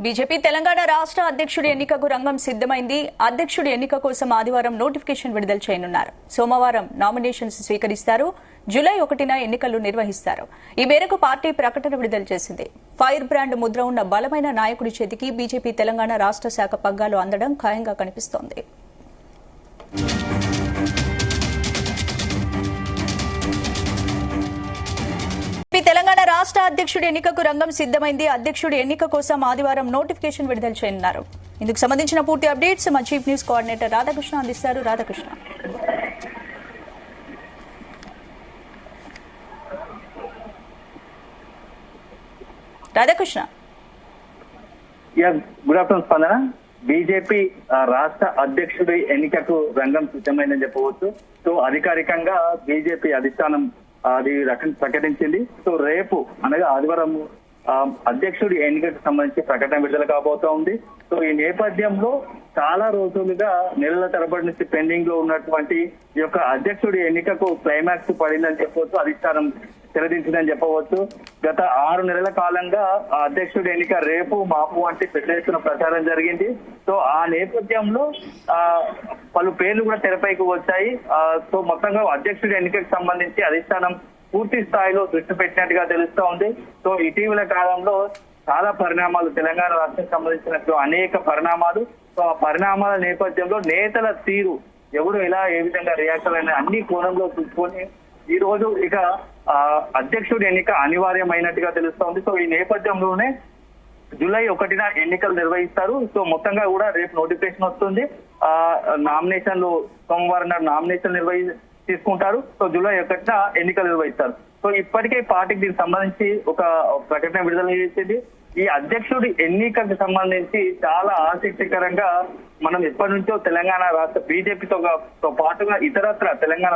BJP Telangana రాష్ట్ర అధ్యక్షుడి ఎన్నికకు రంగం సిద్దమైంది. అధ్యక్షుడి ఎన్నిక కోసం ఆదివారం నోటిఫికేషన్ విడుదల చేయనున్నారు. సోమవారం నామినేషన్స్ స్వీకరిస్తారు. జూలై 1న ఎన్నికలు నిర్వహిస్తారు. ఈ మేరకు పార్టీ ప్రకటన విడుదల చేసింది. ఫైర్ బ్రాండ్ ముద్ర ఉన్న బలమైన నాయకుడి చేతికి బీజేపీ తెలంగాణ రాష్ట్ర శాఖ పగ్గాలు అందడం ఖాయంగా కనిపిస్తోంది. తెలంగాణ రాష్ట్ర అధ్యక్షుడి ఎన్నికకు రంగం సిద్దమైంది. అధ్యక్షుడి ఎన్నిక కోసం ఆదివారం నోటిఫికేషన్ విడుదల చేయనున్నారు. ఇందుకు సంబంధించిన పూర్తి అప్డేట్స్ మా చీఫ్ న్యూస్ కోఆర్డినేటర్ రాధాకృష్ణ అందిస్తారు. రాధాకృష్ణ, గుడ్ ఆఫ్టర్నూన్ స్పందన. బీజేపీ రాష్ట్ర అధ్యక్షుడి ఎన్నికకు రంగం సిద్ధమైందని చెప్పవచ్చు. సో అధికారికంగా బీజేపీ అధిష్టానం అది ప్రకటించింది. సో రేపు అనగా ఆదివారం అధ్యక్షుడి ఎన్నికకు సంబంధించి ప్రకటన విడుదల కాబోతా ఉంది. సో ఈ నేపథ్యంలో చాలా రోజులుగా నెలల తరబడి నుంచి పెండింగ్ లో ఉన్నటువంటి ఈ యొక్క అధ్యక్షుడి ఎన్నికకు క్లైమాక్స్ పడిందని చెప్పవచ్చు. అధిష్టానం తెరదించిందని చెప్పవచ్చు. గత 6 నెలల కాలంగా అధ్యక్షుడి ఎన్నిక రేపు మాపు వంటి పెద్ద ఎత్తున ప్రచారం జరిగింది. సో ఆ నేపథ్యంలో పలు పేర్లు కూడా తెరపైకి వచ్చాయి. సో మొత్తంగా అధ్యక్షుడి ఎన్నికకు సంబంధించి అధిష్టానం పూర్తి స్థాయిలో దృష్టి పెట్టినట్టుగా తెలుస్తా ఉంది. సో ఇటీవల కాలంలో చాలా పరిణామాలు తెలంగాణ రాష్ట్రానికి సంబంధించినట్లు అనేక పరిణామాలు. సో ఆ పరిణామాల నేపథ్యంలో నేతల తీరు ఎవరు ఎలా ఏ విధంగా రియాక్షన్ అయినా అన్ని కోణంలో చూసుకొని ఈ రోజు ఇక అధ్యక్షుడి ఎన్నిక అనివార్యమైనట్టుగా తెలుస్తోంది. సో ఈ నేపథ్యంలోనే జూలై 1న ఎన్నికలు నిర్వహిస్తారు. సో మొత్తంగా కూడా రేపు నోటిఫికేషన్ వస్తుంది. నామినేషన్లు సోమవారం నామినేషన్ తీసుకుంటారు. సో జూలై 1న ఎన్నికలు నిర్వహిస్తారు. సో ఇప్పటికే పార్టీకి దీనికి సంబంధించి ఒక ప్రకటన విడుదల చేసింది. ఈ అధ్యక్షుడి ఎన్నికకు సంబంధించి చాలా ఆసక్తికరంగా మనం ఎప్పటి నుంచో తెలంగాణ రాష్ట్ర బీజేపీతో పాటుగా ఇతరత్ర తెలంగాణ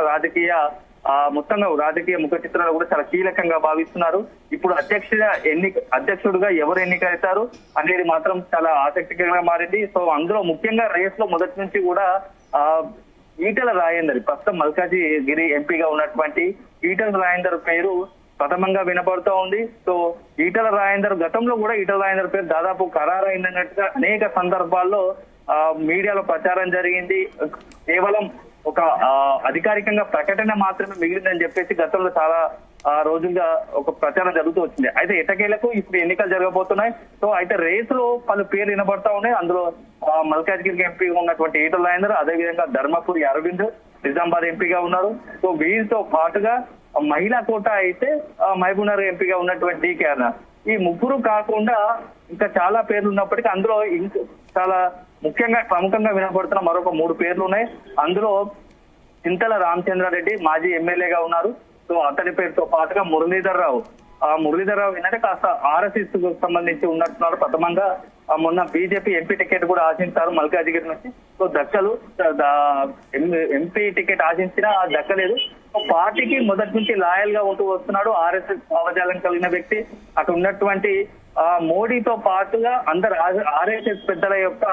మొత్తంగా రాజకీయ ముఖ చిత్రాలు కూడా చాలా కీలకంగా భావిస్తున్నారు. ఇప్పుడు అధ్యక్షుడుగా ఎవరు ఎన్నికవుతారు అనేది మాత్రం చాలా ఆసక్తికరంగా మారింది. సో అందులో ముఖ్యంగా రేస్ లో మొదటి నుంచి కూడా ఈటెల రాజేందర్, ప్రస్తుతం మల్కాజిగిరి ఎంపీగా ఉన్నటువంటి ఈటెల రాజేందర్ పేరు ప్రథమంగా వినపడుతూ ఉంది. సో ఈటెల రాజేందర్ గతంలో కూడా ఈటెల రాజేందర్ పేరు దాదాపు ఖరారైందన్నట్టుగా అనేక సందర్భాల్లో మీడియాలో ప్రచారం జరిగింది. కేవలం ఒక అధికారికంగా ప్రకటన మాత్రమే మిగిలిందని చెప్పేసి గతంలో చాలా రోజులుగా ఒక ప్రచారం జరుగుతూ వచ్చింది. అయితే ఎటకేలకు ఇప్పుడు ఎన్నికలు జరగబోతున్నాయి. సో అయితే రేస్ లో పలు పేర్లు వినబడతా ఉన్నాయి. అందులో మల్కాజ్గిరి ఎంపీగా ఉన్నటువంటి ఈటెల రాజేందర్, అదేవిధంగా ధర్మపురి అరవింద్ నిజామాబాద్ ఎంపీగా ఉన్నారు. సో వీరితో పాటుగా మహిళా కోటా అయితే మహబూబ్నగర్ ఎంపీగా ఉన్నటువంటి డీకే అన్నారు. ఈ ముగ్గురు కాకుండా ఇంకా చాలా పేర్లు ఉన్నప్పటికీ అందులో చాలా ప్రముఖంగా వినపడుతున్న మరొక 3 పేర్లు ఉన్నాయి. అందులో చింతల రామచంద్రారెడ్డి మాజీ ఎమ్మెల్యేగా ఉన్నారు. సో అతని పేరుతో పాటుగా మురళీధర్ రావు ఏంటంటే కాస్త ఆర్ఎస్ఎస్ కు సంబంధించి ఉన్నట్టున్నారు. ప్రథమంగా మొన్న బీజేపీ ఎంపీ టికెట్ కూడా ఆశించారు మల్కాజిగిరి నుంచి. సో ఎంపీ టికెట్ ఆశించినా దక్కలేదు. పార్టీకి మొదటి నుంచి లాయల్ గా ఉంటూ వస్తున్నాడు. ఆర్ఎస్ఎస్ భావజాలం కలిగిన వ్యక్తి. అటు ఉన్నటువంటి మోడీతో పాటుగా అందరు ఆర్ఎస్ఎస్ పెద్దల యొక్క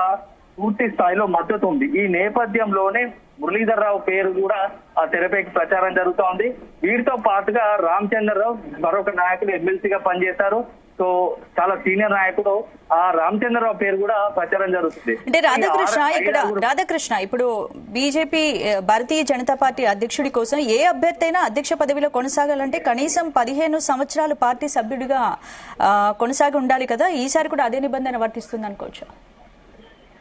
పూర్తి స్థాయిలో మద్దతు ఉంది. ఈ నేపథ్యంలోనే మురళీధర్ రావు పేరు కూడా ఆ తెరపైకి ప్రచారం జరుగుతూ ఉంది. వీరితో పాటుగా రామచంద్రరావు మరొక నాయకుడు ఎమ్మెల్సీగా పనిచేశారు. సో చాలా సీనియర్ నాయకుడు ఆ రామచంద్రరావు పేరు కూడా ప్రచారం జరుగుతుంది. అంటే రాధాకృష్ణ ఇప్పుడు బీజేపీ భారతీయ జనతా పార్టీ అధ్యక్షుడి కోసం ఏ అభ్యర్థి అయినా అధ్యక్ష పదవిలో కొనసాగాలంటే కనీసం 15 సంవత్సరాలు పార్టీ సభ్యుడిగా కొనసాగి ఉండాలి కదా. ఈసారి కూడా అదే నిబంధన వర్తిస్తుంది అనుకోవచ్చు.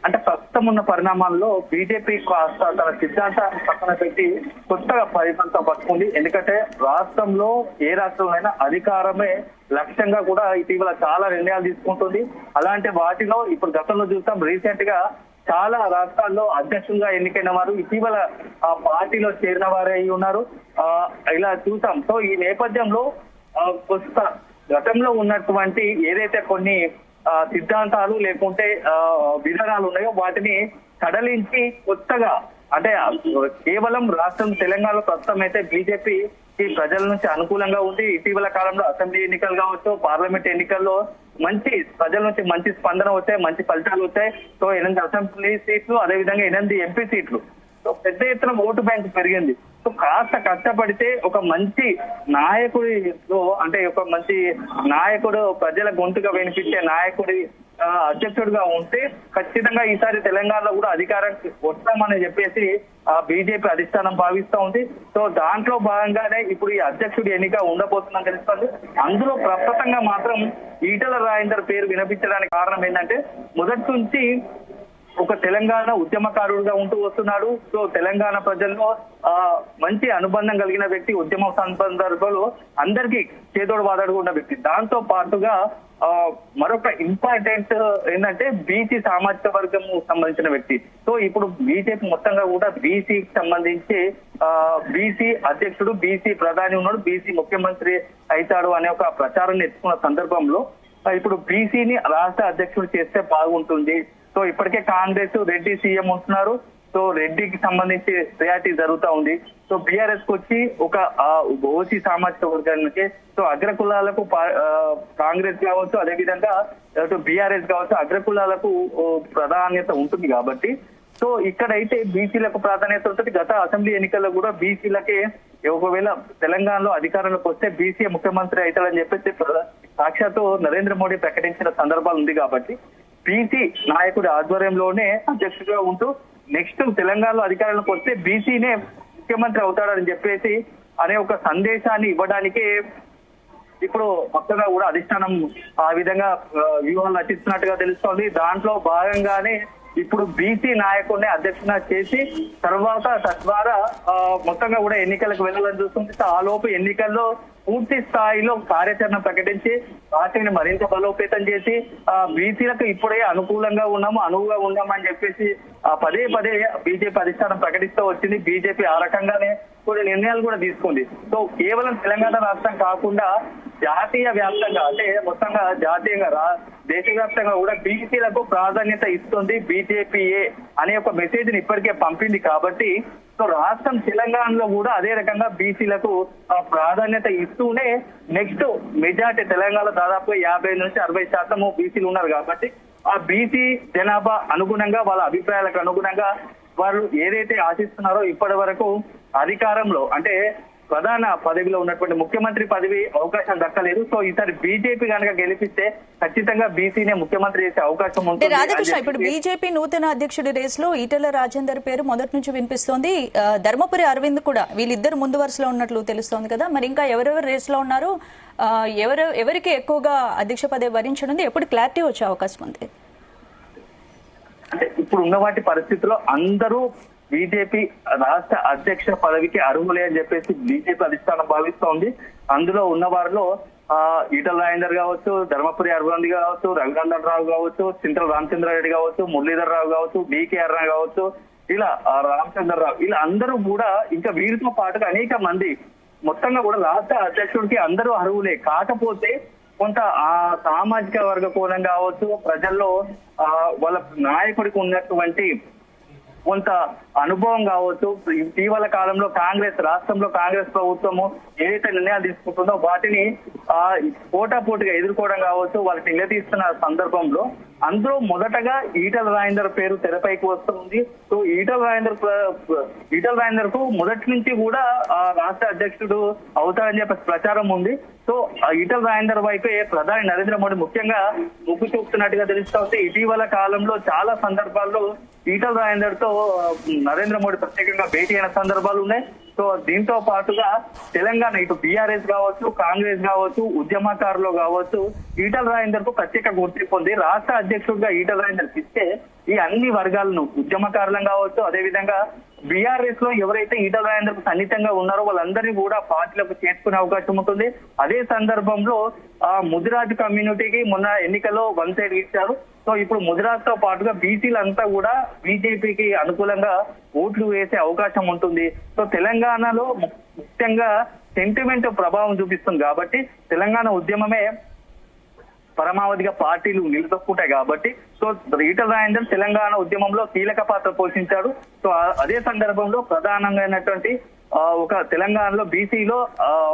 అంటే ప్రస్తుతం ఉన్న పరిణామాల్లో బీజేపీ తన సిద్ధాంతాన్ని పక్కన పెట్టి కొత్తగా పరిపంతం పట్టుకుంది. ఎందుకంటే రాష్ట్రంలో ఏ రాష్ట్రంలోనైనా అధికారమే లక్ష్యంగా కూడా ఇటీవల చాలా నిర్ణయాలు తీసుకుంటుంది. అలాంటి వాటిలో ఇప్పుడు గతంలో చూస్తాం, రీసెంట్ గా చాలా రాష్ట్రాల్లో అధ్యక్షులుగా ఎన్నికైన వారు ఇటీవల ఆ పార్టీలో చేరిన వారే అయి ఉన్నారు. ఇలా చూసాం. సో ఈ నేపథ్యంలో గతంలో ఉన్నటువంటి ఏదైతే కొన్ని సిద్ధాంతాలు లేకుంటే విధానాలు ఉన్నాయో వాటిని సడలించి కొత్తగా అంటే కేవలం రాష్ట్రం తెలంగాణలో ప్రస్తుతం అయితే బీజేపీ ప్రజల నుంచి అనుకూలంగా ఉంది. ఇటీవల కాలంలో అసెంబ్లీ ఎన్నికలు కావచ్చు, పార్లమెంట్ ఎన్నికల్లో ప్రజల నుంచి మంచి స్పందన వచ్చాయి, మంచి ఫలితాలు వచ్చాయి. సో 8 అసెంబ్లీ సీట్లు, అదేవిధంగా 8 ఎంపీ సీట్లు. సో పెద్ద ఎత్తున ఓటు బ్యాంక్ పెరిగింది. సో కాస్త కష్టపడితే ఒక మంచి నాయకుడిలో అంటే ఒక మంచి నాయకుడు, ప్రజల గొంతుగా వినిపించే నాయకుడి అధ్యక్షుడిగా ఉంటే ఖచ్చితంగా ఈసారి తెలంగాణలో కూడా అధికారానికి వస్తామని చెప్పేసి బీజేపీ అధిష్టానం భావిస్తా ఉంది. సో దాంట్లో భాగంగానే ఇప్పుడు ఈ అధ్యక్షుడి ఎన్నిక ఉండబోతుందని తెలుస్తుంది. అందులో ప్రస్తుతంగా మాత్రం ఈటల రాజేందర్ పేరు వినిపించడానికి కారణం ఏంటంటే మొదటి నుంచి ఒక తెలంగాణ ఉద్యమకారుడుగా ఉంటూ వస్తున్నాడు. సో తెలంగాణ ప్రజల్లో మంచి అనుబంధం కలిగిన వ్యక్తి, ఉద్యమ సందర్భంలో అందరికీ చేదోడు వాదాడుగా ఉన్న వ్యక్తి. దాంతో పాటుగా మరొక ఇంపార్టెంట్ ఏంటంటే బీసీ సామాజిక వర్గం సంబంధించిన వ్యక్తి. సో ఇప్పుడు బీజేపీ మొత్తంగా కూడా బీసీకి సంబంధించి బీసీ అధ్యక్షుడు, బీసీ ప్రధాని ఉన్నాడు, బీసీ ముఖ్యమంత్రి అవుతాడు అనే ఒక ప్రచారాన్ని ఎత్తుకున్న సందర్భంలో ఇప్పుడు బీసీని రాష్ట్ర అధ్యక్షుడు చేస్తే బాగుంటుంది. సో ఇప్పటికే కాంగ్రెస్ రెడ్డి సీఎం ఉంటున్నారు. సో రెడ్డికి సంబంధించి ప్రయారిటీ జరుగుతూ ఉంది. సో బీఆర్ఎస్ కు వచ్చి ఒక ఓసీ సామాజిక వర్గానికి, సో అగ్రకులాలకు కాంగ్రెస్ కావచ్చు, అదేవిధంగా బీఆర్ఎస్ కావచ్చు, అగ్రకులాలకు ప్రాధాన్యత ఉంటుంది కాబట్టి సో ఇక్కడైతే బీసీలకు ప్రాధాన్యత ఉంటుంది. గత అసెంబ్లీ ఎన్నికల్లో కూడా బీసీలకే ఒకవేళ తెలంగాణలో అధికారంలోకి వస్తే బీసీ ముఖ్యమంత్రి అవుతాడని చెప్పేసి సాక్షాత్తు నరేంద్ర మోడీ ప్రకటించిన సందర్భాలు ఉంది కాబట్టి బీసీ నాయకుడి ఆధ్వర్యంలోనే అధ్యక్షుడిగా ఉంటూ నెక్స్ట్ తెలంగాణలో అధికారంలోకి వస్తే బీసీనే ముఖ్యమంత్రి అవుతాడని చెప్పేసి అనే ఒక సందేశాన్ని ఇవ్వడానికే ఇప్పుడు మొత్తంగా కూడా అధిష్టానం ఆ విధంగా వ్యూహాలు రచిస్తున్నట్టుగా తెలుస్తోంది. దాంట్లో భాగంగానే ఇప్పుడు బీసీ నాయకుడిని అధ్యక్షుడిగా చేసి తర్వాత తద్వారా మొత్తంగా కూడా ఎన్నికలకు వెళ్ళాలని చూస్తుంది. ఆ లోపు ఎన్నికల్లో పూర్తి స్థాయిలో కార్యాచరణ ప్రకటించి పార్టీని మరింత బలోపేతం చేసి బీసీలకు ఇప్పుడే అనుకూలంగా అనువుగా ఉన్నామని చెప్పేసి పదే పదే బీజేపీ అధిష్టానం ప్రకటిస్తూ వచ్చింది. బీజేపీ ఆ రకంగానే కొన్ని నిర్ణయాలు కూడా తీసుకుంది. సో కేవలం తెలంగాణ రాష్ట్రం కాకుండా జాతీయ వ్యాప్తంగా అంటే మొత్తంగా జాతీయంగా దేశవ్యాప్తంగా కూడా బీసీలకు ప్రాధాన్యత ఇస్తుంది బీజేపీఏ అనే ఒక మెసేజ్ ని ఇప్పటికే పంపింది. కాబట్టి సో రాష్ట్రం తెలంగాణలో కూడా అదే రకంగా బీసీలకు ప్రాధాన్యత ఇస్తూనే నెక్స్ట్ మెజార్టీ తెలంగాణలో దాదాపు 50 నుంచి 60% బీసీలు ఉన్నారు కాబట్టి ఆ బీసీ జనాభా అనుగుణంగా వాళ్ళ అభిప్రాయాలకు అనుగుణంగా వారు ఏదైతే ఆశిస్తున్నారో ఇప్పటి వరకు అధికారంలో అంటే ప్రధాన పదవిలో ఉన్నటువంటి ముఖ్యమంత్రి పదవి అవకాశం దక్కలేదు. సో ఈసారి బీజేపీ కనుక గెలిపిస్తే ఖచ్చితంగా బీసీనే ముఖ్యమంత్రి చేసే అవకాశం ఉంటుంది. రాధాకృష్ణ, ఇప్పుడు బీజేపీ నూతన అధ్యక్షుడి రేస్ లో ఈటల రాజేందర్ పేరు మొదటి నుంచి వినిపిస్తోంది. ధర్మపురి అరవింద్ కూడా వీళ్ళిద్దరు ముందు వరుసలో ఉన్నట్లు తెలుస్తోంది కదా. మరి ఇంకా ఎవరెవరు రేస్ లో ఉన్నారు, ఎవరికి ఎక్కువగా అధ్యక్ష పదవి వరించనుంది, ఎప్పుడు క్లారిటీ వచ్చే అవకాశం ఉంది? అంటే ఇప్పుడు ఉన్న వాటి పరిస్థితుల్లో అందరూ బీజేపీ రాష్ట్ర అధ్యక్ష పదవికి అర్హులే అని చెప్పేసి బీజేపీ అధిష్టానం భావిస్తోంది. అందులో ఉన్న వారిలో ఈటల రాజేందర్ కావచ్చు, ధర్మపురి అరవింద్ కావచ్చు, రఘునందన్ రావు కావచ్చు, చింతల రామచంద్రారెడ్డి కావచ్చు, మురళీధర్ రావు కావచ్చు, డీకేఆర్ కావచ్చు, ఇలా రామచంద్రరావు, ఇలా అందరూ కూడా ఇంకా వీరితో పాటుగా అనేక మంది మొత్తంగా కూడా రాష్ట్ర అధ్యక్షుడికి అందరూ అర్హులే. కాకపోతే కొంత ఆ సామాజిక వర్గ కోణం కావచ్చు, ప్రజల్లో వాళ్ళ నాయకుడికి ఉన్నటువంటి కొంత అనుభవం కావచ్చు, ఇటీవల కాలంలో రాష్ట్రంలో కాంగ్రెస్ ప్రభుత్వము ఏదైతే నిర్ణయాలు తీసుకుంటుందో వాటిని పోటాపోటీగా ఎదుర్కోవడం కావచ్చు, వాళ్ళకి నిలదీస్తున్న సందర్భంలో అందులో మొదటగా ఈటల రాజేందర్ పేరు తెరపైకి వస్తుంది. సో ఈటల రాజేందర్ కు మొదటి నుంచి కూడా రాష్ట్ర అధ్యక్షుడు అవుతారని చెప్పి ప్రచారం ఉంది. సో ఈటల రాజేందర్ వైపే ప్రధాని నరేంద్ర మోడీ ముఖ్యంగా మొగ్గు చూపుతున్నట్టుగా తెలుస్తోంది. ఇటీవల కాలంలో చాలా సందర్భాల్లో ఈటల రాజేందర్ తో నరేంద్ర మోడీ ప్రత్యేకంగా భేటీ అయిన సందర్భాలు ఉన్నాయి. సో దీంతో పాటుగా తెలంగాణ ఇటు బీఆర్ఎస్ కావచ్చు, కాంగ్రెస్ కావచ్చు, ఉద్యమకారులు కావచ్చు, ఈటల రాజేందర్ కు ప్రత్యేక గుర్తింపు ఉంది. రాష్ట్ర అధ్యక్షుడిగా ఈటల రాజేందర్ ఇస్తే ఈ అన్ని వర్గాలను ఉద్యమకారులను కావచ్చు, అదేవిధంగా బీఆర్ఎస్ లో ఎవరైతే ఈటల రాజేందర్ కు సన్నిహితంగా ఉన్నారో వాళ్ళందరినీ కూడా పార్టీలకు చేర్చుకునే అవకాశం ఉంటుంది. అదే సందర్భంలో ముదిరాజు కమ్యూనిటీకి మొన్న ఎన్నికల్లో 1 సైడ్ ఇచ్చారు. సో ఇప్పుడు ముదిరాజ్ తో పాటుగా బీసీలంతా కూడా బీజేపీకి అనుకూలంగా ఓట్లు వేసే అవకాశం ఉంటుంది. సో తెలంగాణలో ముఖ్యంగా సెంటిమెంట్ ప్రభావం చూపిస్తుంది కాబట్టి తెలంగాణ ఉద్యమమే పరమావధిగా పార్టీలు నిలదొక్కుంటాయి కాబట్టి సో ఈటల రాజేందర్ తెలంగాణ ఉద్యమంలో కీలక పాత్ర పోషించాడు. సో అదే సందర్భంలో ప్రధానంగా ఒక తెలంగాణలో బీసీలో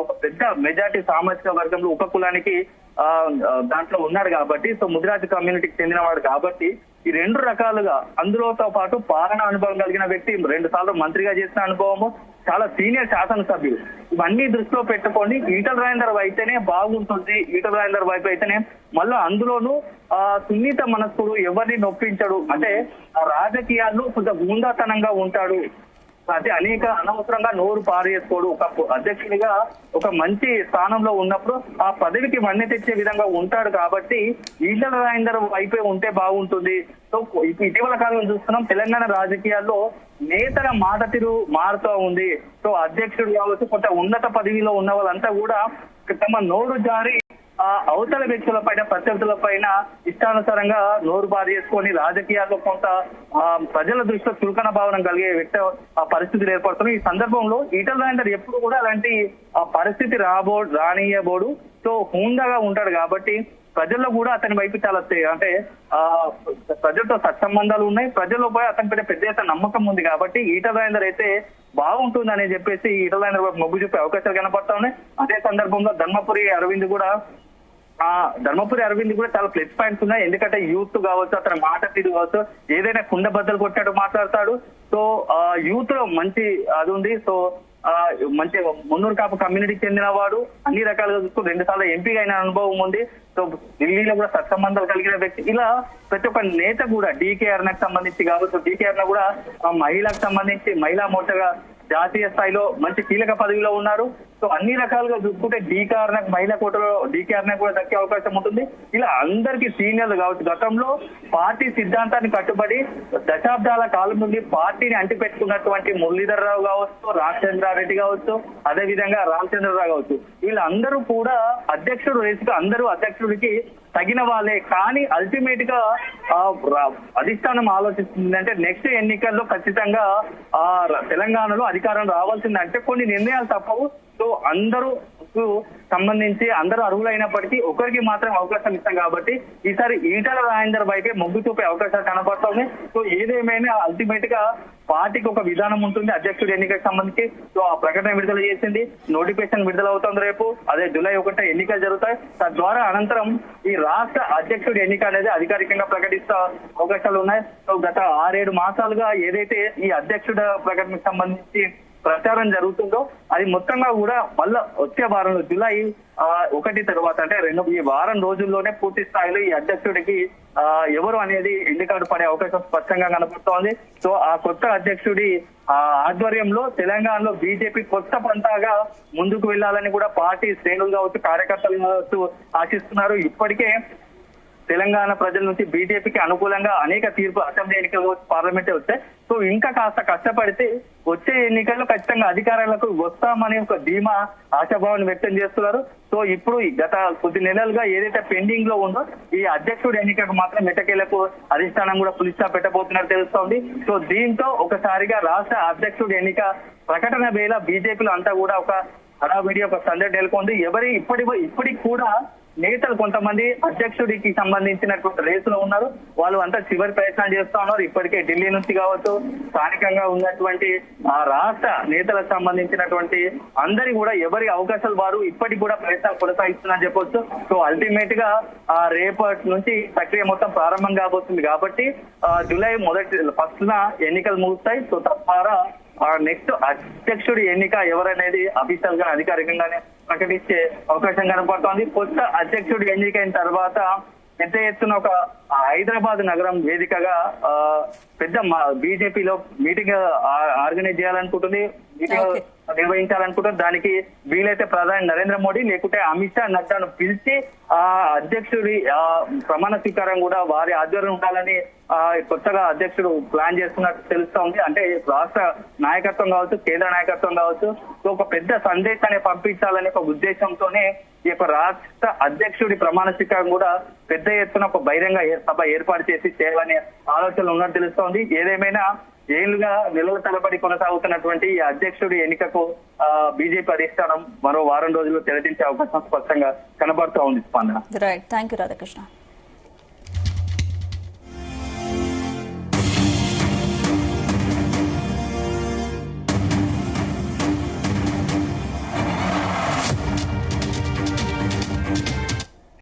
ఒక పెద్ద మెజార్టీ సామాజిక వర్గంలో ఉప కులానికి దాంట్లో ఉన్నాడు కాబట్టి సో ముదిరాజు కమ్యూనిటీకి చెందినవాడు కాబట్టి ఈ రెండు రకాలుగా అందులోతో పాటు పాలన అనుభవం కలిగిన వ్యక్తి, 2 సార్లు మంత్రిగా చేసిన అనుభవము, చాలా సీనియర్ శాసనసభ్యులు, ఇవన్నీ దృష్టిలో పెట్టుకొని ఈటల రాజేందర్ అయితేనే బాగుంటుంది, ఈటల రాజేందర్ వైపు అయితేనే మళ్ళీ అందులోనూ సున్నిత మనస్కుడు, ఎవరిని నొప్పించడు, అంటే రాజకీయాల్లో కొంచెం గూండాతనంగా ఉంటాడు, అంటే అనేక అనవసరంగా నోరు పారేసుకోడు, ఒక అధ్యక్షుడిగా ఒక మంచి స్థానంలో ఉన్నప్పుడు ఆ పదవికి మన్నె తెచ్చే విధంగా ఉంటాడు కాబట్టి ఈటల రాజేందర్ వైపే ఉంటే బాగుంటుంది. సో ఇటీవల కాలంలో చూస్తున్నాం తెలంగాణ రాజకీయాల్లో నేతల మాట తీరు మారుతూ ఉంది. సో అధ్యక్షుడు కావచ్చు, కొంత ఉన్నత పదవిలో ఉన్న వాళ్ళంతా కూడా తమ నోరు జారి అవతల వ్యక్తుల పైన, ప్రత్యర్థుల పైన ఇష్టానుసారంగా నోరు బారి చేసుకొని రాజకీయాల్లో కొంత ప్రజల దృష్టిలో చులకన భావన కలిగే వ్యక్తి ఆ పరిస్థితులు ఏర్పడుతున్నాయి. ఈ సందర్భంలో ఈటల రాజేందర్ ఎప్పుడు కూడా అలాంటి పరిస్థితి రానియబోడు. సో హుందాగా ఉంటాడు కాబట్టి ప్రజల్లో కూడా అతని వైపు చాలా అంటే ప్రజలతో సత్సంబంధాలు ఉన్నాయి, ప్రజల్లో పోయి అతని పైన పెద్ద ఎత్తున నమ్మకం ఉంది కాబట్టి ఈటల రాజేందర్ అయితే బాగుంటుందని చెప్పేసి ఈటల రాజేందర్ మొగ్గు చూపే అవకాశాలు కనపడతా ఉన్నాయి. అదే సందర్భంలో ధర్మపురి అరవింద్ కూడా చాలా ప్లస్ పాయింట్స్ ఉన్నాయి. ఎందుకంటే యూత్ కావచ్చు, అతని మాట తీరు కావచ్చు, ఏదైనా కుండ బద్దలు కొట్టాడు మాట్లాడతాడు. సో యూత్ లో మంచి అది ఉంది. సో మంచి మున్నూరు కాపు కమ్యూనిటీకి చెందిన వాడు, అన్ని రకాలుగా చూస్తూ 2 సార్లు ఎంపీగా అయిన అనుభవం ఉంది. సో ఢిల్లీలో కూడా సత్సంబంధాలు కలిగిన వ్యక్తి. ఇలా ప్రతి ఒక్క నేత కూడా డీకేఆర్ నాకు సంబంధించి కావచ్చు, డీకేఆర్ కూడా మహిళకు సంబంధించి మహిళా మోర్చాగా జాతీయ స్థాయిలో మంచి కీలక పదవిలో ఉన్నారు. సో అన్ని రకాలుగా చూసుకుంటే డీకేఆర్ నాకు మహిళా కోటలో డీకేఆర్ నాకు కూడా దక్కే అవకాశం ఉంటుంది. ఇలా అందరికీ సీనియర్లు కావచ్చు, గతంలో పార్టీ సిద్ధాంతాన్ని కట్టుబడి దశాబ్దాల కాలం నుండి పార్టీని అంటిపెట్టుకున్నటువంటి మురళీధర్ రావు కావచ్చు, రామచంద్రారెడ్డి కావచ్చు, అదే విధంగా రామచంద్రరావు కావచ్చు, వీళ్ళందరూ కూడా అధ్యక్షుడు రేసుకు అందరూ అధ్యక్షుడికి తగిన వాళ్ళే. కానీ అల్టిమేట్ గా అధిష్టానం ఆలోచిస్తుంది అంటే నెక్స్ట్ ఎన్నికల్లో ఖచ్చితంగా తెలంగాణలో అధికారం రావాల్సిందంటే కొన్ని నిర్ణయాలు తప్పవు. సో అందరూ సంబంధించి అందరూ అర్హులైనప్పటికీ ఒకరికి మాత్రం అవకాశం ఇస్తాం కాబట్టి ఈసారి ఈటల రాజేందర్ వైపే మొగ్గు చూపే అవకాశాలు కనబడుతున్నాయి. సో ఏదేమైనా అల్టిమేట్ గా పార్టీకి ఒక విధానం ఉంటుంది అధ్యక్షుడి ఎన్నికకు సంబంధించి. సో ఆ ప్రకటన విడుదల చేసింది, నోటిఫికేషన్ విడుదల అవుతుంది రేపు. అదే జూలై 1 ఎన్నికలు జరుగుతాయి. తద్వారా అనంతరం ఈ రాష్ట్ర అధ్యక్షుడి ఎన్నిక అనేది అధికారికంగా ప్రకటిస్తా అవకాశాలు ఉన్నాయి. సో గత 6-7 మాసాలుగా ఏదైతే ఈ అధ్యక్షుడి ప్రకటనకు సంబంధించి ప్రచారం జరుగుతుందో అది మొత్తంగా కూడా మళ్ళా వచ్చే వారంలో జూలై 1 తర్వాత అంటే ఈ వారం రోజుల్లోనే పూర్తి స్థాయిలో ఈ అధ్యక్షుడికి ఎవరు అనేది ఎన్నికలు పడే అవకాశం స్పష్టంగా కనబడుతోంది. సో ఆ కొత్త అధ్యక్షుడి ఆధ్వర్యంలో తెలంగాణలో బీజేపీ కొత్త పంతాగా ముందుకు వెళ్లాలని కూడా పార్టీ శ్రేణులు కావచ్చు, కార్యకర్తలు కావచ్చు ఆశిస్తున్నారు. ఇప్పటికే తెలంగాణ ప్రజల నుంచి బీజేపీకి అనుకూలంగా అనేక తీర్పు అసెంబ్లీ ఎన్నికలు పార్లమెంటే వచ్చాయి. సో ఇంకా కాస్త కష్టపడితే వచ్చే ఎన్నికల్లో ఖచ్చితంగా అధికారాలకు వస్తామని ఒక ధీమా ఆశాభావాన్ని వ్యక్తం చేస్తున్నారు. సో ఇప్పుడు గత కొద్ది నెలలుగా ఏదైతే పెండింగ్ లో ఉందో ఈ అధ్యక్షుడి ఎన్నికకు మాత్రం ఎట్టకేలకు అధిష్టానం కూడా పులి స్టాప్ పెట్టబోతున్నట్టు తెలుస్తోంది. సో దీంతో ఒకసారిగా రాష్ట్ర అధ్యక్షుడి ఎన్నిక ప్రకటన వేళ బీజేపీలో అంతా కూడా ఒక హడావిడి, ఒక సందడి నెలకొంది. ఇప్పటికి కూడా నేతలు కొంతమంది అధ్యక్షుడికి సంబంధించినటువంటి రేసులో ఉన్నారు. వాళ్ళు అంతా చివరి ప్రయత్నాలు చేస్తా ఉన్నారు. ఇప్పటికే ఢిల్లీ నుంచి కావచ్చు, స్థానికంగా ఉన్నటువంటి రాష్ట్ర నేతలకు సంబంధించినటువంటి అందరి కూడా ఎవరి అవకాశాలు వారు ఇప్పటికి కూడా ప్రయత్నాలు కొనసాగిస్తున్నారని చెప్పొచ్చు. సో అల్టిమేట్ గా రేపటి నుంచి ప్రక్రియ మొత్తం ప్రారంభం కాబోతుంది కాబట్టి జూలై 1 ఎన్నికలు ముగుస్తాయి. సో తద్వారా నెక్స్ట్ అధ్యక్షుడి ఎన్నిక ఎవరనేది అఫీషియల్ గా అధికారికంగానే ప్రకటించే అవకాశం కనపడుతోంది. కొత్త అధ్యక్షుడి ఎన్నికైన తర్వాత పెద్ద ఎత్తున ఒక హైదరాబాద్ నగరం వేదికగా పెద్ద బీజేపీలో మీటింగ్ ఆర్గనైజ్ చేయాలనుకుంటుంది, మీటింగ్ నిర్వహించాలనుకుంటారు. దానికి వీలైతే ప్రధాని నరేంద్ర మోడీ లేకుంటే అమిత్ షా, నడ్డాను పిలిచి ఆ అధ్యక్షుడి ప్రమాణ స్వీకారం కూడా వారి ఆధ్వర్యం ఉండాలని కొత్తగా అధ్యక్షుడు ప్లాన్ చేస్తున్నట్టు తెలుస్తోంది. అంటే రాష్ట్ర నాయకత్వం కావచ్చు, కేంద్ర నాయకత్వం కావచ్చు, ఒక పెద్ద సందేశాన్ని పంపించాలనే ఒక ఉద్దేశంతోనే ఈ యొక్క రాష్ట్ర అధ్యక్షుడి ప్రమాణ స్వీకారం కూడా పెద్ద ఎత్తున ఒక బహిరంగ సభ ఏర్పాటు చేసి చేయాలనే ఆలోచనలు ఉన్నట్టు తెలుస్తోంది. ఏదేమైనా ఏళ్లుగా నిలువ తలబడి కొనసాగుతున్నటువంటి ఈ అధ్యక్షుడి ఎన్నికకు బీజేపీ అధిష్టానం మరో వారం రోజుల్లో తెరదించే అవకాశం స్పష్టంగా కనబడుతూ ఉంది. స్పందన. Right, thank you Radhakrishna.